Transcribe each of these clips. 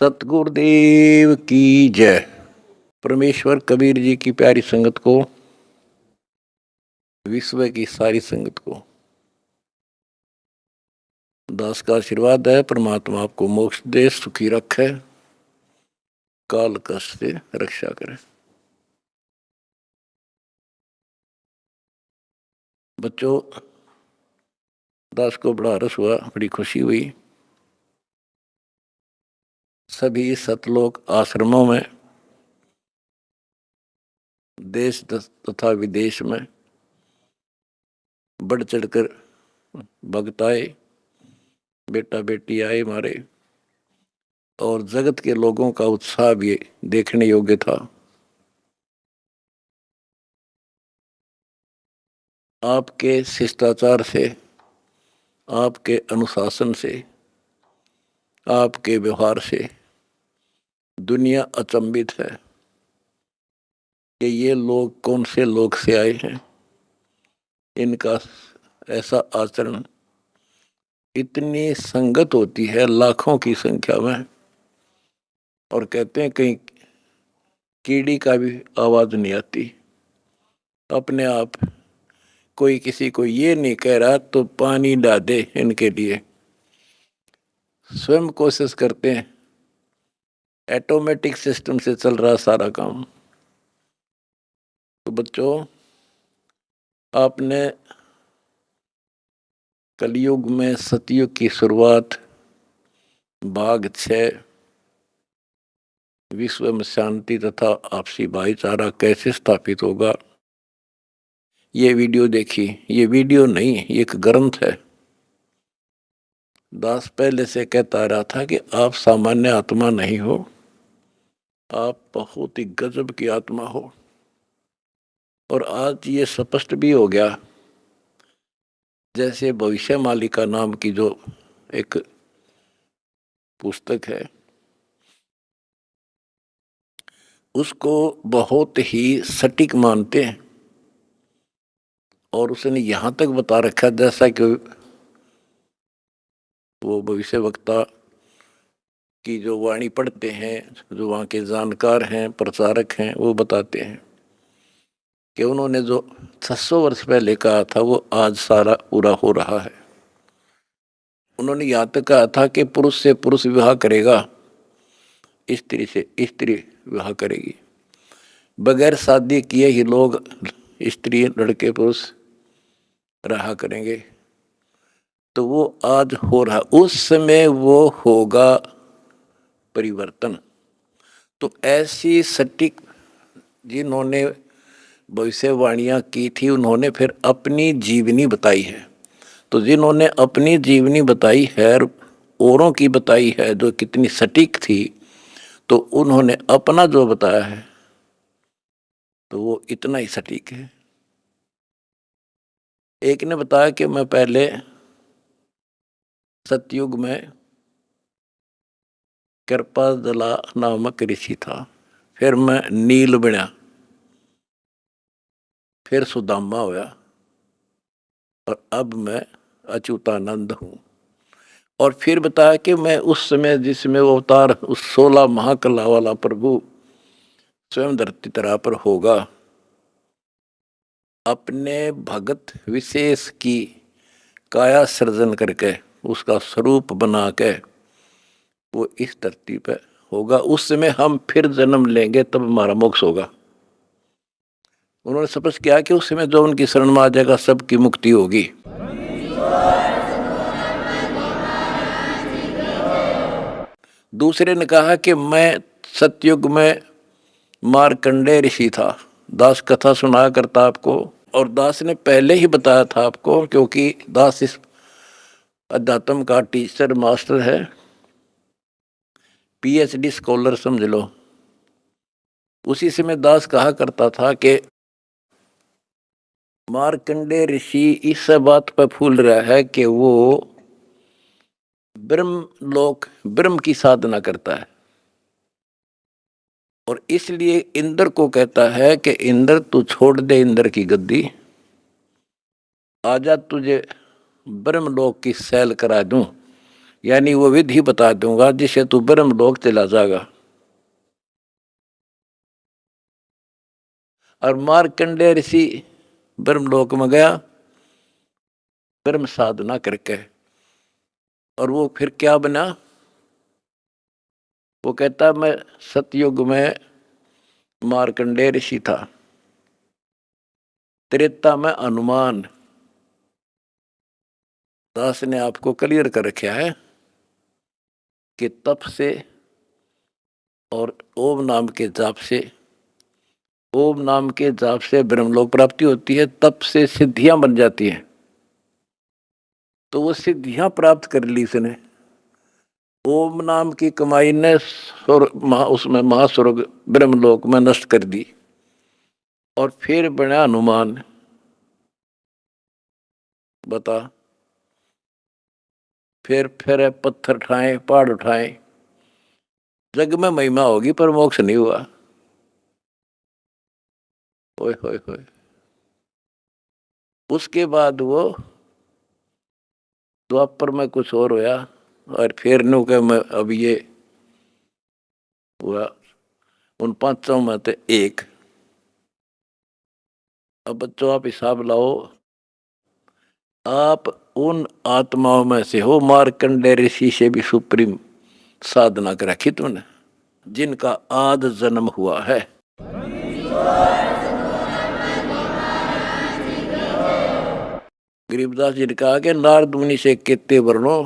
सतगुरुदेव की जय। परमेश्वर कबीर जी की प्यारी संगत को, विश्व की सारी संगत को दास का आशीर्वाद है। परमात्मा आपको मोक्ष दे, सुखी रखे, काल कष्ट से रक्षा करे। बच्चों, दास को बड़ा रस हुआ, बड़ी खुशी हुई। सभी सतलोक आश्रमों में, देश तथा विदेश में बढ़ चढ़कर भक्त आए, बेटा बेटी आए हमारे, और जगत के लोगों का उत्साह भी देखने योग्य था। आपके शिष्टाचार से, आपके अनुशासन से, आपके व्यवहार से दुनिया अचंभित है कि ये लोग कौन से लोग से आए हैं। इनका ऐसा आचरण, इतनी संगत होती है लाखों की संख्या में, और कहते हैं कहीं कीड़ी का भी आवाज नहीं आती। अपने आप कोई किसी को ये नहीं कह रहा तो पानी डाल दे, इनके लिए स्वयं कोशिश करते हैं। ऑटोमेटिक सिस्टम से चल रहा सारा काम। तो बच्चों, आपने कलयुग में सतयुग की शुरुआत, भाग 6, विश्व में शांति तथा आपसी भाईचारा कैसे स्थापित होगा, ये वीडियो देखी। ये वीडियो नहीं, ये एक ग्रंथ है। दास पहले से कहता रहा था कि आप सामान्य आत्मा नहीं हो, आप बहुत ही गजब की आत्मा हो। और आज ये स्पष्ट भी हो गया। जैसे भविष्य मालिका नाम की जो एक पुस्तक है, उसको बहुत ही सटीक मानते हैं, और उसने यहां तक बता रखा जैसा कि वो भविष्य वक्ता की जो वाणी पढ़ते हैं, जो वहाँ के जानकार हैं, प्रचारक हैं, वो बताते हैं कि उन्होंने जो 600 वर्ष पहले कहा था वो आज सारा पूरा हो रहा है। उन्होंने यहाँ तक कहा था कि पुरुष से पुरुष विवाह करेगा, स्त्री से स्त्री विवाह करेगी। बगैर शादी किए ही लोग, स्त्री लड़के पुरुष रहा करेंगे। तो वो आज हो रहा, उस समय वो होगा परिवर्तन। तो ऐसी सटीक जिन्होंने भविष्यवाणियां की थी, उन्होंने फिर अपनी जीवनी बताई है। तो जिन्होंने अपनी जीवनी बताई है, औरों की बताई है जो कितनी सटीक थी, तो उन्होंने अपना जो बताया है तो वो इतना ही सटीक है। एक ने बताया कि मैं पहले सतयुग में कृपाजला नामक ऋषि था, फिर मैं नील बना, फिर सुदामा होया, और अब मैं अच्युतानंद हूँ। और फिर बताया कि मैं उस समय जिसमें वो अवतार, उस 16 महाकला वाला प्रभु स्वयं धरती तरह पर होगा, अपने भगत विशेष की काया सृजन करके, उसका स्वरूप बना के वो इस धरती पे होगा। उस समय हम फिर जन्म लेंगे, तब हमारा मोक्ष होगा। उन्होंने स्पष्ट किया कि उस समय जो उनकी शरण में आ जाएगा सबकी मुक्ति होगी। दूसरे ने कहा कि मैं सतयुग में मार्कंडेय ऋषि था। दास कथा सुनाया करता आपको, और दास ने पहले ही बताया था आपको, क्योंकि दास इस अध्यात्म का टीचर मास्टर है, पीएचडी स्कॉलर समझ लो। उसी समय दास कहा करता था कि मार्कंडेय ऋषि इस बात पर फूल रहा है कि वो ब्रह्म की साधना करता है, और इसलिए इंद्र को कहता है कि इंद्र तू छोड़ दे इंद्र की गद्दी, आजा तुझे ब्रह्मलोक की सैल करा दूं, यानी वो विधि बता दूंगा जिससे तू ब्रह्मलोक चला जाएगा। और मार्कंडेय ऋषि ब्रह्मलोक में गया ब्रह्म साधना करके, और वो फिर क्या बना? वो कहता मैं सतयुग में मार्कंडेय ऋषि था, त्रेता में हनुमान। दास ने आपको क्लियर कर रखा है कि तप से और ओम नाम के जाप से, ओम नाम के जाप से ब्रह्मलोक प्राप्ति होती है, तप से सिद्धियां बन जाती हैं। तो वो सिद्धियां प्राप्त कर ली इसने। ओम नाम की कमाई ने उसमें महास्वर्ग ब्रह्मलोक में नष्ट कर दी, और फिर बना हनुमान। बता, फिर पत्थर उठाए, पहाड़ उठाए, जग में महिमा होगी पर मोक्ष नहीं हुआ। ओए होए होए। उसके बाद वो द्वापर में कुछ और होया, और फिर नु के मैं अब ये हुआ उन पांचों में से एक। अब बच्चों आप हिसाब लाओ, आप उन आत्माओं में से हो मार्कंडेय ऋषि से भी सुप्रीम साधना कर रखी तुमने, जिनका आद जन्म हुआ है। गरीबदास जी ने कहा कि नारद मुनि से केते वर्णो,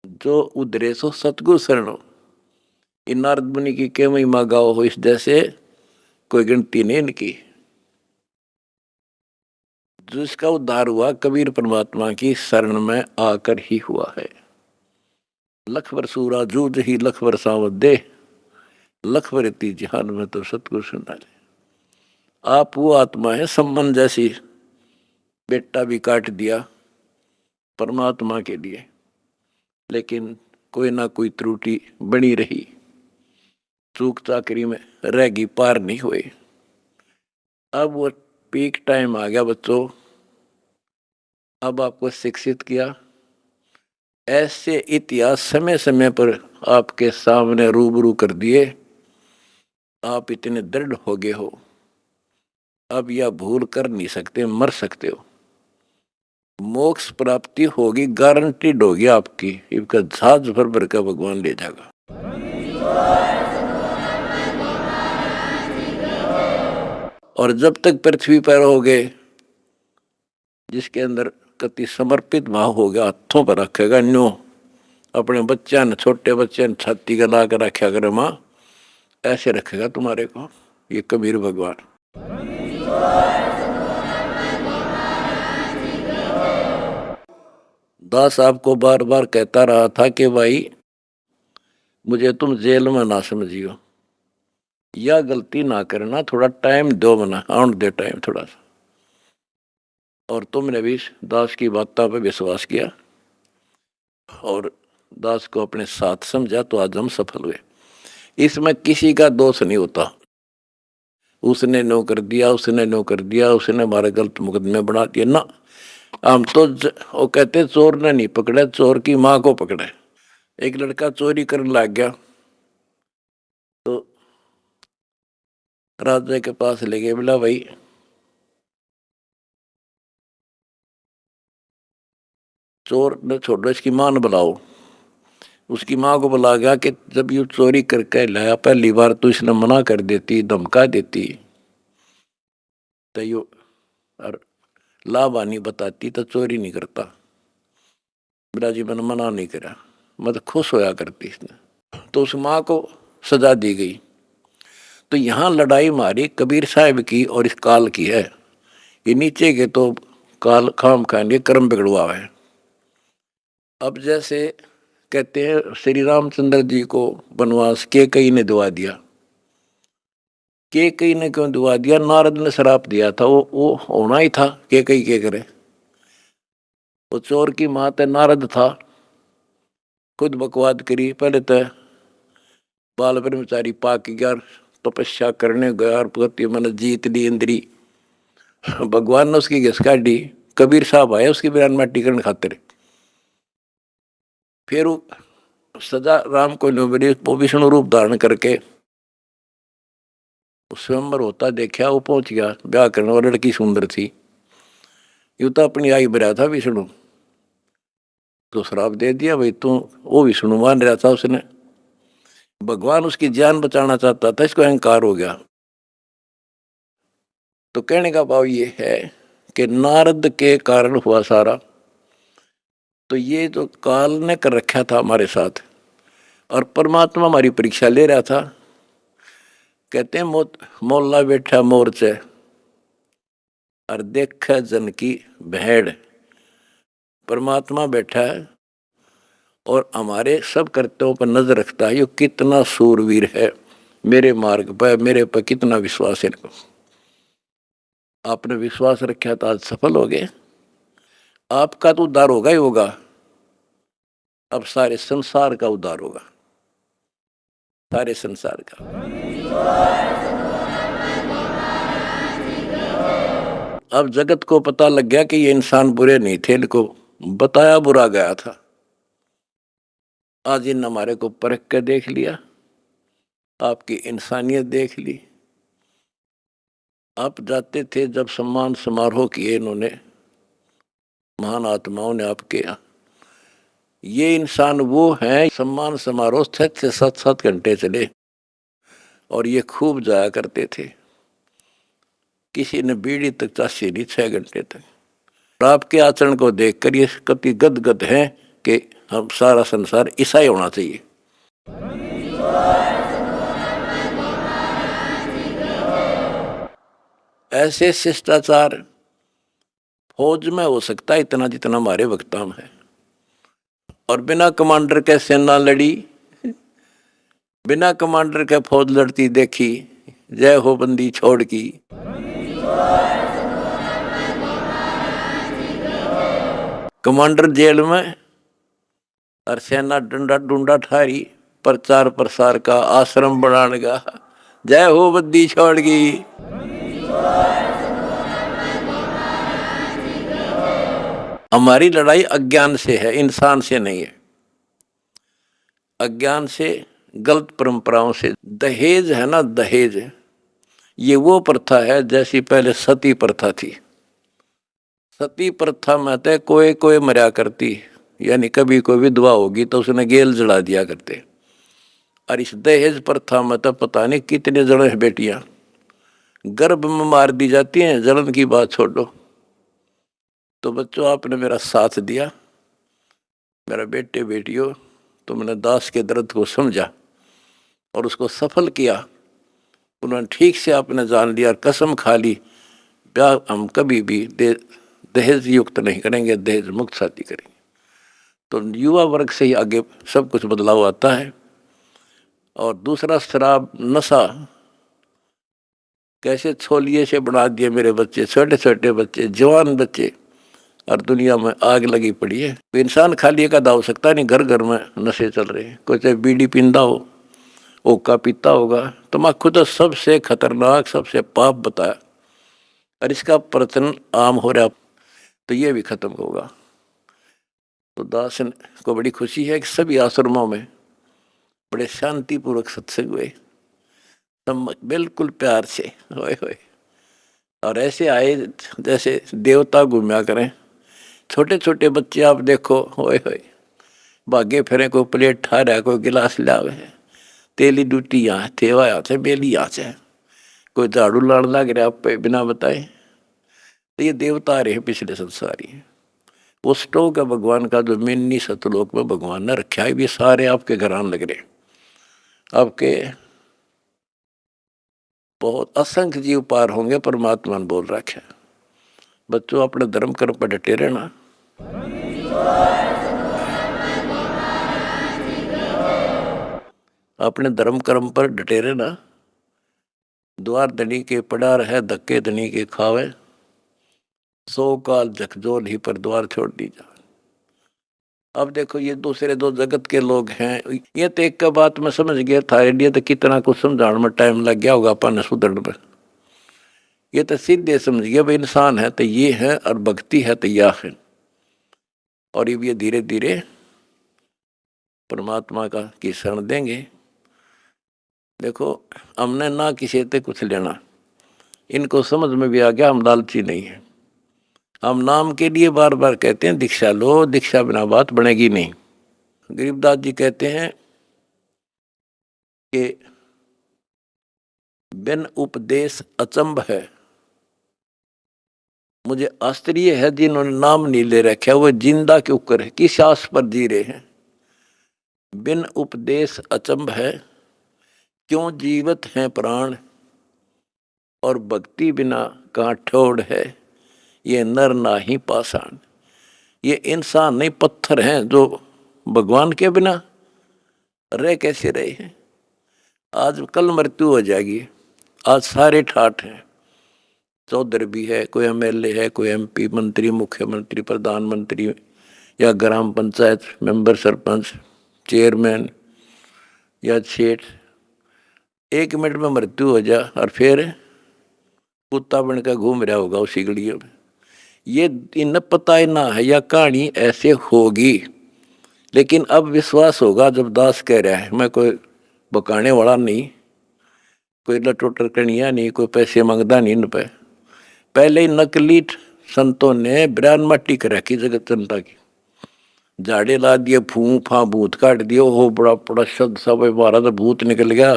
जो उधरे सो सतगुरु शरणो। इन नारद मुनि की के महिमा गाओ हो, इस जैसे कोई गिनती नहीं इनकी। जिसका उद्धार हुआ कबीर परमात्मा की शरण में आकर ही हुआ है। लख वर सूरा जूझ ही लख वर सावत दे, लख वर इति जहान में तो सतगुरु सुना। आप वो आत्मा है सम्मन जैसी, बेटा भी काट दिया परमात्मा के लिए, लेकिन कोई ना कोई त्रुटि बनी रही, चूक चाकरी में रहेगी, पार नहीं हुए। अब वो पीक टाइम आ गया बच्चों, अब आपको शिक्षित किया। ऐसे इतिहास समय समय पर आपके सामने रूबरू कर दिए, आप इतने दृढ़ हो गए हो, अब यह भूल कर नहीं सकते, मर सकते हो। मोक्ष प्राप्ति होगी, गारंटीड होगी आपकी, इसका जहाज भर भर का भगवान ले जाएगा। और जब तक पृथ्वी पर रहोगे, जिसके अंदर कति समर्पित भाव हो गया, हाथों पर रखेगा न्यो, अपने बच्चा ने, छोटे बच्चे ने छाती का ला कर रखा करे माँ, ऐसे रखेगा तुम्हारे को ये कबीर भगवान। दास आपको बार बार कहता रहा था कि भाई मुझे तुम जेल में ना समझियो, या गलती ना करना, थोड़ा टाइम दो, मना आउट दे टाइम थोड़ा सा। और तुमने भी दास की बातों पर विश्वास किया और दास को अपने साथ समझा, तो आज हम सफल हुए। इसमें किसी का दोष नहीं होता, उसने नो कर दिया, उसने नो कर दिया, उसने हमारे गलत मुकदमे बना दिए ना। हम तो वो कहते चोर ने नहीं पकड़े, चोर की माँ को पकड़े। एक लड़का चोरी करने लग गया, तो राजा के पास ले गए, बोला भाई चोर ने छोड़ो, इसकी मां ने बुलाओ। उसकी माँ को बुला गया कि जब ये चोरी करके लाया, पहली बार तो इसने मना कर देती, धमका देती, तो यो और लाभानी बताती तो चोरी नहीं करता। बेटा जी मैंने मना नहीं करा, मतलब खुश होया करती इसने। तो उस माँ को सजा दी गई। तो यहाँ लड़ाई मारी कबीर साहब की और इस काल की है। ये नीचे के तो काल खाम खाएंगे, कर्म बिगड़वा है। अब जैसे कहते हैं श्री रामचंद्र जी को वनवास के कई ने दुआ दिया, के कई ने क्यों दुआ दिया? नारद ने श्राप दिया था, वो होना ही था, के कई के करे। वो चोर की माँ ते नारद था, खुद बकवाद करी। पहले तो बाल ब्रह्मचारी पाक गया, तपस्या करने गया और पति मन जीत ली इंद्री। भगवान ने उसकी घिस काटी, कबीर साहब आए उसकी बयान में टिकन खातिर। फिर सजा राम को मिली, वो विष्णु रूप धारण करके स्वयंवर होता देखा, वो पहुंच गया ब्याह करने, और लड़की सुंदर थी। यूं तो अपनी आई भरा था विष्णु, तो श्राप दे दिया भाई तू, वो विष्णु मान रहा था उसने, भगवान उसकी जान बचाना चाहता था, इसको अहंकार हो गया। तो कहने का भाव ये है कि नारद के कारण हुआ सारा, तो ये तो काल ने कर रखा था हमारे साथ, और परमात्मा हमारी परीक्षा ले रहा था। कहते हैं मोला बैठा मोर्चे और देखा जन की भेड़। परमात्मा बैठा है और हमारे सब कर्तव्यों पर नजर रखता है, ये कितना सूरवीर है, मेरे मार्ग पर, मेरे पर कितना विश्वास है इनको। आपने विश्वास रखा तो आज सफल हो गए। आपका तो उद्धार होगा ही होगा, अब सारे संसार का उद्धार होगा, सारे संसार का। अब जगत को पता लग गया कि ये इंसान बुरे नहीं थे, इनको बताया बुरा गया था। आज इन हमारे को परख कर देख लिया, आपकी इंसानियत देख ली। आप जाते थे जब सम्मान समारोह किए इन्होंने, महान आत्माओं ने आपके यहाँ, ये इंसान वो हैं, सम्मान समारोह 6 से 7 घंटे चले और ये खूब जाया करते थे। किसी ने बीड़ी तक चाशी नहीं 6 घंटे तक। और आपके आचरण को देखकर ये कति गदगद हैं कि हम सारा संसार ईसाई होना चाहिए। ऐसे शिष्टाचार फौज में हो सकता है इतना जितना हमारे वक्ता में है। और बिना कमांडर के सेना लड़ी, बिना कमांडर के फौज लड़ती देखी, जय हो बंदी छोड़ की। कमांडर जेल में और सेना डंडा डूंडा ठारी, प्रचार प्रसार का, आश्रम बनाने का, जय हो बंदी छोड़ की। हमारी लड़ाई अज्ञान से है, इंसान से नहीं है। अज्ञान से, गलत परंपराओं से। दहेज है ना, दहेज, ये वो प्रथा है जैसी पहले सती प्रथा थी। सती प्रथा में तो कोई कोई मरा करती, यानी कभी कोई विधवा होगी तो उसने गेल जला दिया करते। और इस दहेज प्रथा में तो पता नहीं कितने जने बेटियां गर्भ में मार दी जाती हैं, जलन की बात छोड़ो। तो बच्चों, आपने मेरा साथ दिया, मेरा बेटे बेटियों, तुमने दास के दर्द को समझा और उसको सफल किया। उन्होंने ठीक से आपने जान लिया और कसम खा ली, ब्याह हम कभी भी दहेज युक्त नहीं करेंगे, दहेज मुक्त शादी करेंगे। तो युवा वर्ग से ही आगे सब कुछ बदलाव आता है। और दूसरा, शराब नशा कैसे छोलिए से बना दिए मेरे बच्चे, छोटे छोटे बच्चे, जवान बच्चे, और दुनिया में आग लगी पड़ी है। इंसान खाली एक आधा हो सकता नहीं, घर घर में नशे चल रहे हैं। कोई चाहे बीड़ी पींदा हो, ओका पीता होगा, तम्बाकू तो सबसे खतरनाक, सबसे पाप बताया, और इसका प्रचलन आम हो रहा, तो ये भी खत्म होगा। तो दास को बड़ी खुशी है कि सभी आश्रमों में बड़े शांतिपूर्वक सत्संग हुए, बिल्कुल प्यार से, होए होए। और ऐसे आए जैसे देवता घूमया करें। छोटे छोटे बच्चे आप देखो, होए होए, भागे फिरे, कोई प्लेट ठा रहा है, कोई गिलास लावे है, तेली डूटी यहाँ, थेवा यहाँ से, बेली यहाँ से, कोई झाड़ू लाड़ लग रहा आप पे बिना बताए। तो ये देवता रहे पिछले संसारी, वो स्टोक है भगवान का, जो मिन्नी सतलोक में भगवान ने रखा है। भी सारे आपके घर आने लग रहे, आपके बहुत असंख्य जीव पार होंगे, परमात्मा ने बोल रखा है। बच्चों, अपने धर्म कर्म पर डटे रहना। अपने धर्म कर्म पर डटे रहना। द्वार धनी के पड़ा रहे, धक्के धनी के खावे, 100 काल झकझोल ही पर द्वार छोड़ दी जा। अब देखो, ये दूसरे दो जगत के लोग हैं। ये तो एक का बात मैं समझ गया था, इंडिया तो कितना कुछ समझाने में टाइम लग गया होगा अपन सुधरने में। ये तो सीधे समझ गया भाई इंसान है तो ये है और भक्ति है तो यह है। और ये धीरे धीरे परमात्मा की शरण देंगे। देखो हमने ना किसी से कुछ लेना, इनको समझ में भी आ गया हम लालची नहीं है। हम नाम के लिए बार बार कहते हैं दीक्षा लो, दीक्षा बिना बात बनेगी नहीं। गरीबदास जी कहते हैं कि बिन उपदेश अचंभ है। मुझे आश्चर्य है जिन्होंने नाम नहीं ले रखा वो जिंदा क्यों करे, किस आस पर जी रहे हैं। बिन उपदेश अचंभ है, क्यों जीवित हैं प्राण, और भक्ति बिना कहाँ ठोड़ है, ये नर नाही पाषाण। ये इंसान नहीं पत्थर हैं जो भगवान के बिना रह कैसे रहे हैं। आज कल मृत्यु हो जाएगी, आज सारे ठाठ हैं। चौधरी भी है, कोई एमएलए है, कोई एमपी, मंत्री, मुख्यमंत्री, प्रधानमंत्री या ग्राम पंचायत मेंबर, सरपंच, चेयरमैन या सेठ। 1 मिनट में मृत्यु हो जा और फिर कुत्ता बनकर घूम रहा होगा उसी गलियों में। ये इन पता ही ना है या कहानी ऐसे होगी, लेकिन अब विश्वास होगा जब दास कह रहा है। मैं कोई बकाने वाला नहीं, कोई लटोटर कनिया नहीं, कोई पैसे मांगता नहीं इन पे। पहले ही नकली संतों ने ब्रान मट्टी कर रखी जगत जनता की, झाड़े ला दिए, फूं फा भूत काट दिए। हो बड़ा बड़ा शब्द सब मारा तो भूत निकल गया,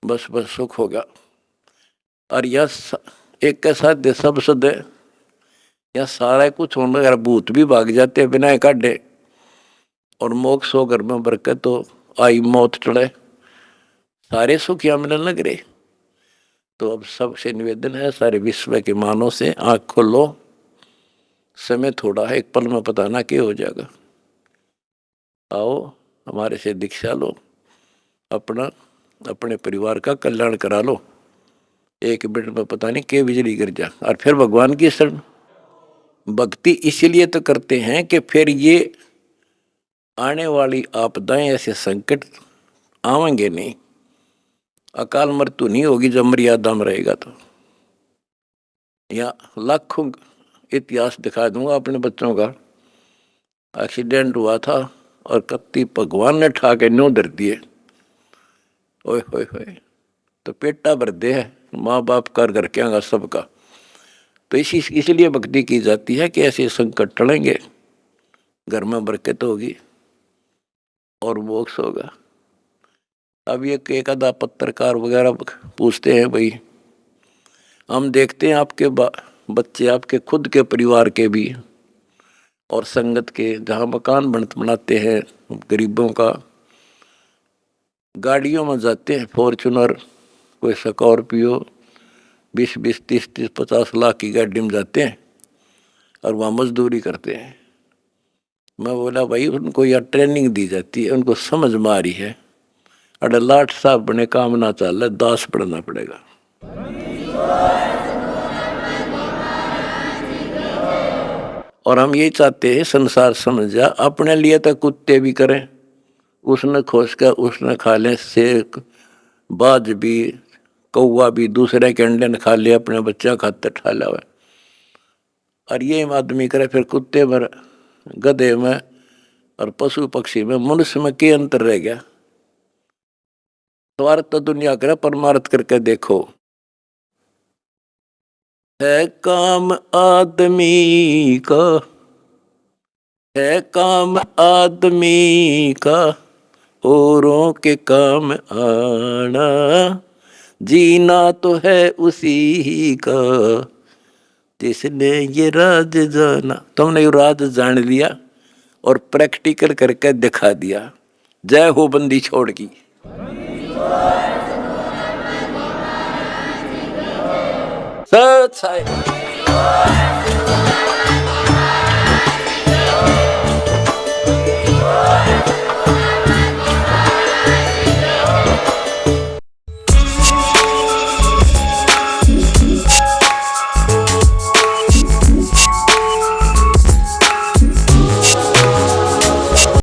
बस बस सुख हो गया। और यह एक के साथ दे सब सद या सारा कुछ होने अगर भूत भी भाग जाते बिना काटे, और मोक्ष हो घर में बरकत तो आई मौत टले, सारे सुख यहाँ मिलने लग रहे। तो अब सबसे निवेदन है सारे विश्व के मानव से, आँख खोलो, समय थोड़ा है, एक पल में पता ना क्या हो जाएगा। आओ हमारे से दीक्षा लो, अपना अपने परिवार का कल्याण करा लो। 1 मिनट में पता नहीं क्या बिजली गिर जा, और फिर भगवान की शरण। भक्ति इसलिए तो करते हैं कि फिर ये आने वाली आपदाएं, ऐसे संकट आवेंगे नहीं, अकाल मृत्यु नहीं होगी जब मर्यादा में रहेगा। तो या लाखों इतिहास दिखा दूंगा अपने बच्चों का। एक्सीडेंट हुआ था और कत्ती भगवान ने ठा के न्यों धर दिए, ओए होए होए, तो पेटा भर दे है माँ बाप कर घर के आगा सबका। तो इसलिए भक्ति की जाती है कि ऐसे संकट टलेंगे, घर में बरकत होगी और मोक्ष होगा। अब ये एक आधा पत्रकार वगैरह पूछते हैं, भाई हम देखते हैं आपके बच्चे, आपके खुद के परिवार के भी और संगत के, जहाँ मकान बनाते हैं गरीबों का, गाड़ियों में जाते हैं, फॉर्चूनर, कोई स्कॉर्पियो, 20-20, 30-30, 50 लाख की गाड़ी में जाते हैं और वहाँ मजदूरी करते हैं। मैं बोला भाई उनको यह ट्रेनिंग दी जाती है, उनको समझ में आ रही है। अरे लाट साहब बने काम ना चल, दास पढ़ना पड़ेगा। और हम यही चाहते हैं संसार समझ जा, अपने लिए तो कुत्ते भी करें, उसने खोज कर उसने खा लें, शेर बाज भी, कौवा भी दूसरे के अंडे ने खा लिया, अपने बच्चा खाते ठा लावे। और ये आदमी करे फिर कुत्ते में, गधे में और पशु पक्षी में, मनुष्य में क्या अंतर रह गया। स्वार्थ तो दुनिया करे, परमार्थ करके देखो। है काम आदमी का, है काम आदमी का, औरों के काम आना, जीना तो है उसी का जिसने ये राज जाना। तुमने ये राज जान लिया और प्रैक्टिकल करके दिखा दिया। जय हो बंदी छोड़ की। सच है।